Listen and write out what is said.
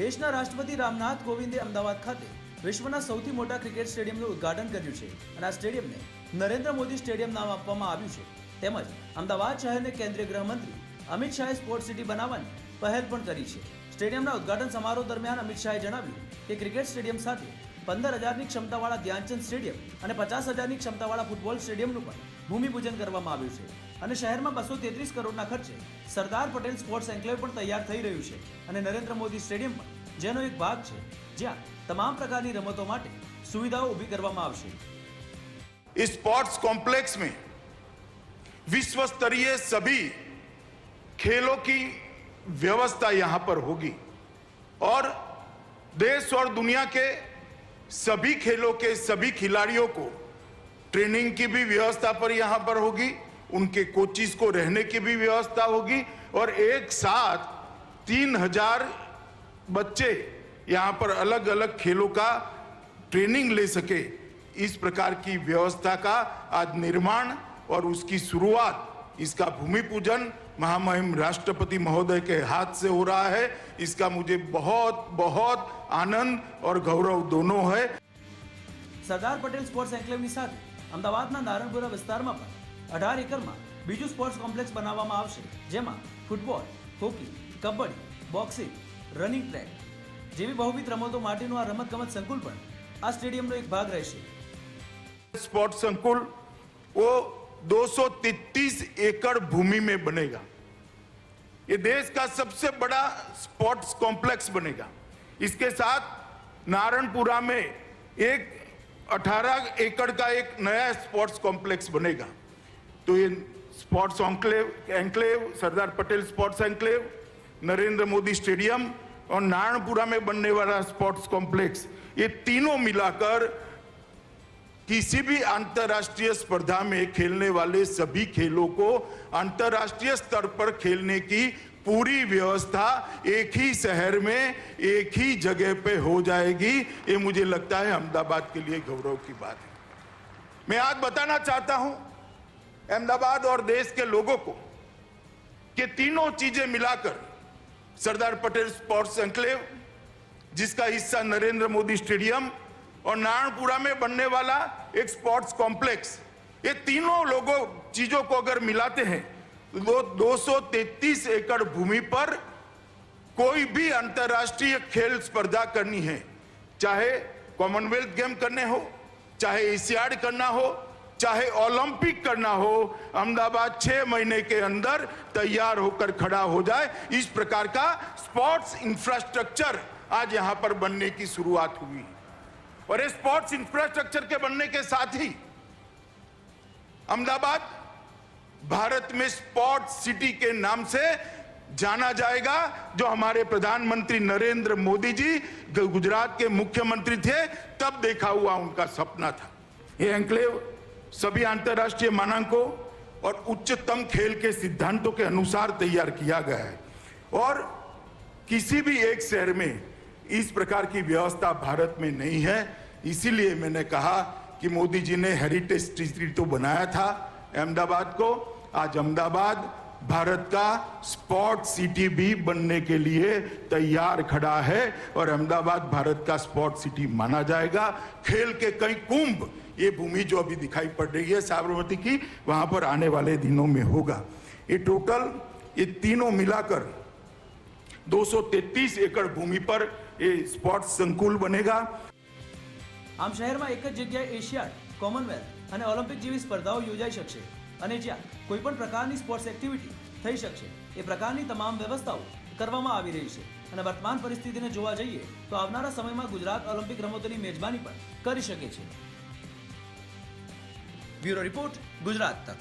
દેશના રાષ્ટ્રપતિ રામનાથ કોવિંદે અમદાવાદ ખાતે વિશ્વના સૌથી મોટા ક્રિકેટ સ્ટેડિયમનું ઉદ્ઘાટન કર્યું છે અને આ સ્ટેડિયમને નરેન્દ્ર મોદી સ્ટેડિયમ નામ આપવામાં આવ્યું છે। તેમજ અમદાવાદ શહેરને કેન્દ્રીય ગૃહમંત્રી અમિત શાહે સ્પોર્ટ્સ સિટી બનાવવાની પહેલ પણ કરી છે। સ્ટેડિયમના ઉદ્ઘાટન સમારોહ દરમિયાન અમિત શાહે જણાવ્યું કે ક્રિકેટ સ્ટેડિયમ સાથે 15,000ની ક્ષમતાવાળા ધ્યાનચંદ સ્ટેડિયમ અને 50,000ની ક્ષમતાવાળા ફૂટબોલ સ્ટેડિયમનું પણ ભૂમિપૂજન કરવામાં આવ્યું છે અને શહેરમાં 233 કરોડના ખર્ચે સરદાર પટેલ સ્પોર્ટ્સ એન્ક્લેવ પણ તૈયાર થઈ રહ્યું છે અને નરેન્દ્ર મોદી સ્ટેડિયમ પણ જેનો એક ભાગ છે, જ્યાં તમામ પ્રકારની રમતો માટે સુવિધાઓ ઊભી કરવામાં આવશે। इस स्पोर्ट्स कॉम्प्लेक्स में विश्व स्तरीय सभी खेलों की व्यवस्था यहां पर होगी और देश और दुनिया के सभी खेलों के सभी खिलाड़ियों को ट्रेनिंग की भी व्यवस्था पर यहां पर होगी, उनके कोचिज को रहने की भी व्यवस्था होगी और एक साथ 3,000 बच्चे यहां पर अलग अलग खेलों का ट्रेनिंग ले सके, इस प्रकार की व्यवस्था का आज निर्माण और उसकी शुरुआत, इसका भूमि पूजन महामहिम राष्ट्रपति महोदय के हाथ से हो रहा है। इसका मुझे बहुत बहुत आनंद और गौरव दोनों है। સરદાર પટેલ સ્પોર્ટ્સ એન્ક્લેવની સાથે અમદાવાદના નારણપુરા વિસ્તારમાં પણ 18 એકરમાં બીજું સ્પોર્ટ્સ કોમ્પ્લેક્સ બનાવવામાં આવશે, જેમાં football, hockey, kabaddi, boxing, running track જેવી બહુવિધ રમતો માટેનું આ રમતગમત સંકુલ પણ આ સ્ટેડિયમનો એક ભાગ રહેશે। स्पोर्ट्स संकुल वो 233 एकड़ भूमि में बनेगा। ये देश का सबसे बड़ा स्पोर्ट्स कॉम्प्लेक्स बनेगा। इसके साथ नारायणपुरा में एक 18 एकड़ का एक नया स्पोर्ट्स कॉम्प्लेक्स बनेगा। तो ये sports enclave, Sardar Patel sports enclave, Narendra Modi stadium और नारायणपुरा में बनने वाला स्पोर्ट्स कॉम्प्लेक्स, ये तीनों मिलाकर किसी भी अंतर्राष्ट्रीय स्पर्धा में खेलने वाले सभी खेलों को अंतर्राष्ट्रीय स्तर पर खेलने की पूरी व्यवस्था एक ही शहर में एक ही जगह पे हो जाएगी। ये मुझे लगता है अहमदाबाद के लिए गौरव की बात है। मैं आज बताना चाहता हूं अहमदाबाद और देश के लोगों को कि तीनों चीजें मिलाकर सरदार पटेल स्पोर्ट्स एन्क्लेव, जिसका हिस्सा नरेंद्र मोदी स्टेडियम और नारायणपुरा में बनने वाला एक स्पोर्ट्स कॉम्प्लेक्स, ये तीनों चीजों को अगर मिलाते हैं तो 233 एकड़ भूमि पर कोई भी अंतर्राष्ट्रीय खेल स्पर्धा करनी है, चाहे कॉमनवेल्थ गेम करने हो, चाहे एशियाड करना हो, चाहे ओलंपिक करना हो, अहमदाबाद 6 महीने के अंदर तैयार होकर खड़ा हो जाए। इस प्रकार का स्पोर्ट्स इंफ्रास्ट्रक्चर आज यहां पर बनने की शुरुआत हुई और इस स्पोर्ट्स इंफ्रास्ट्रक्चर के बनने के साथ ही अहमदाबाद भारत में स्पोर्ट्स सिटी के नाम से जाना जाएगा, जो हमारे प्रधानमंत्री नरेंद्र मोदी जी गुजरात के मुख्यमंत्री थे तब देखा हुआ उनका सपना था। ये एन्क्लेव सभी अंतर्राष्ट्रीय मानकों और उच्चतम खेल के सिद्धांतों के अनुसार तैयार किया गया है और किसी भी एक शहर में इस प्रकार की व्यवस्था भारत में नहीं है। इसीलिए मैंने कहा कि मोदी जी ने हेरिटेज सिटी तो बनाया था अहमदाबाद को, आज अहमदाबाद भारत का स्पोर्ट्स सिटी भी बनने के लिए तैयार खड़ा है और अहमदाबाद भारत का स्पोर्ट्स सिटी माना जाएगा। खेल के कई कुंभ, ये भूमि जो अभी दिखाई पड़ रही है साबरमती की, वहां पर आने वाले दिनों में होगा। ये टोटल ये तीनों मिलाकर 233 एकड़ भूमि पर ये स्पोर्ट्स संकुल बनेगा। આમ શહેરમાં એક જ જગ્યાએ એશિયાડ, કોમનવેલ્થ અને ઓલિમ્પિક જેવી સ્પર્ધાઓ યોજાઈ શકશે અને જ્યાં કોઈપણ પ્રકારની સ્પોર્ટ્સ એક્ટિવિટી થઈ શકશે, એ પ્રકારની તમામ વ્યવસ્થાઓ કરવામાં આવી રહી છે અને વર્તમાન પરિસ્થિતિને જોવા જઈએ તો આવનારા સમયમાં ગુજરાત ઓલિમ્પિક રમતોની મેજબાની પણ કરી શકે છે। બ્યુરો રિપોર્ટ, ગુજરાત તક।